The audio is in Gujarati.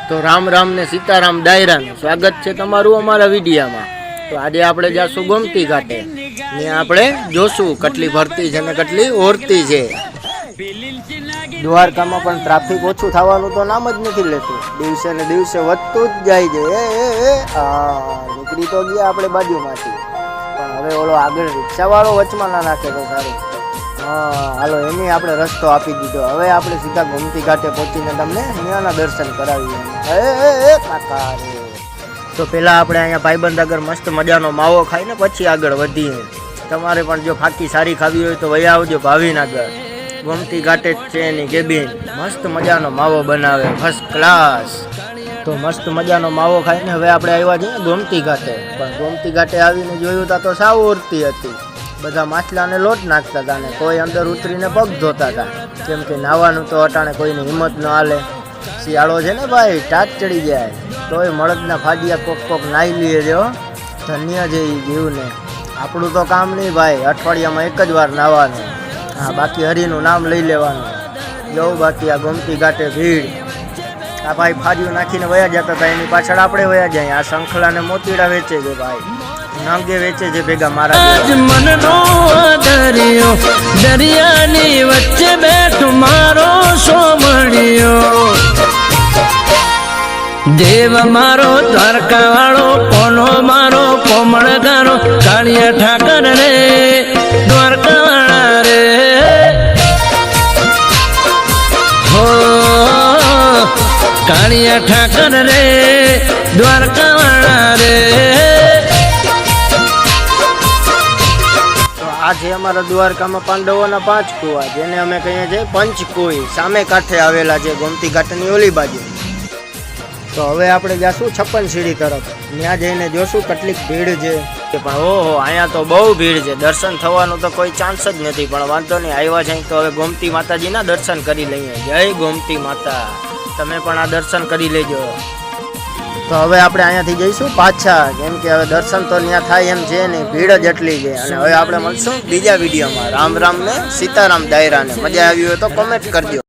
તો રામ રામ ને સીતારામ ડાયરાનું સ્વાગત છે તમારું અમારા વિડીયામાં। તો આજે આપણે જાશું ગોમતી ઘાટે ને આપણે જોશું કેટલી ભરતી છે ને કેટલી ઓરતી છે। દ્વારકામાં પણ ટ્રાફિક ઓછું થવાનું તો નામ જ નથી લેતું, દિવસે ને દિવસે વધતું જ જાય છે। નીકળી તો ગયા આપણે બાજુમાંથી, પણ હવે ઓલો આગળ રિક્ષાવાળો વચમાં ના નાખે તો સારું। હાલો એની આપણે રસ્તો આપી દીધો। હવે આપણે સીધા ગોમતી ઘાટે પહોંચીને તમને અહીંયાના દર્શન કરાવીએ। તો પહેલાં આપણે અહીંયા ભાઈબંધ આગળ મસ્ત મજાનો માવો ખાઈને પછી આગળ વધીએ। તમારે પણ જો ફાકી સારી ખાવી હોય તો વયા આવજો ભાવીનગર, ગોમતી ઘાટે જ છે એની કેબિન, મસ્ત મજાનો માવો બનાવે ફર્સ્ટ ક્લાસ। તો મસ્ત મજાનો માવો ખાઈને હવે આપણે આવ્યા છીએ ગોમતી ઘાટે। પણ ગોમતી ઘાટે આવીને જોયું તા તો સાવ ઓરતી હતી, બધા માછલાને લોટ નાખતા હતા ને કોઈ અંદર ઉતરીને પગ ધોતા હતા, કેમ કે નાવાનું તો અટાણે કોઈની હિંમત ન હાલે। શિયાળો છે ને ભાઈ, ટાટ ચડી જાય તોય મળદના ફાડિયા કોક નાઈ લઈએ જો, ધન્ય છે એ જીવને। આપણું તો કામ નહીં ભાઈ, અઠવાડિયામાં એક જ વાર નાવાનું, હા બાકી હરિનું નામ લઈ લેવાનું। જવું બાકી આ ગોમતી ઘાટે ભીડ, આ ભાઈ ફાડિયું નાખીને વયા જતા હતા એની પાછળ આપણે વયા જાય। આ શંખલા ને મોતીડા વેચે છે ભાઈ, નાંગે વેચે છે ભેગા મારા। મનનો દરિયો દરિયાની વચ્ચે બેઠો મારો સોમણિયો, દેવ મારો દ્વારકા વાળો કોનો મારો કોમળગારો, કાળિયા ઠાકર રે દ્વારકા વાળા રે, હો કાળિયા ઠાકર રે દ્વારકા વાળા રે। આ છે અમારા દ્વારકામાં પાંડવોના 5 કુવા, જેને અમે કહીએ છીએ પંચકુઈ, સામે કાંઠે આવેલા છે ગોમતી ઘાટની ઓલી બાજુ। તો હવે આપણે જાશું 56 સીડી તરફ, ત્યાં જઈને જોશું કેટલીક ભીડ છે। પણ ઓહો અહીંયા તો બહુ ભીડ છે, દર્શન થવાનું તો કોઈ ચાન્સ જ નથી। પણ વાંધો નહીં, આવ્યા છે તો હવે ગોમતી માતાજીના દર્શન કરી લઈએ। જય ગોમતી માતા, તમે પણ આ દર્શન કરી લેજો। તો હવે આપણે અહીંયાથી જઈશું પાછા, કેમ કે હવે દર્શન તો ત્યાં થાય એમ છે નહીં, ભીડ જ એટલી છે। અને હવે આપણે મળશું બીજા વિડીયોમાં। રામ રામ ને સીતારામ ડાયરાને મજા આવી હોય તો કોમેન્ટ કરજો।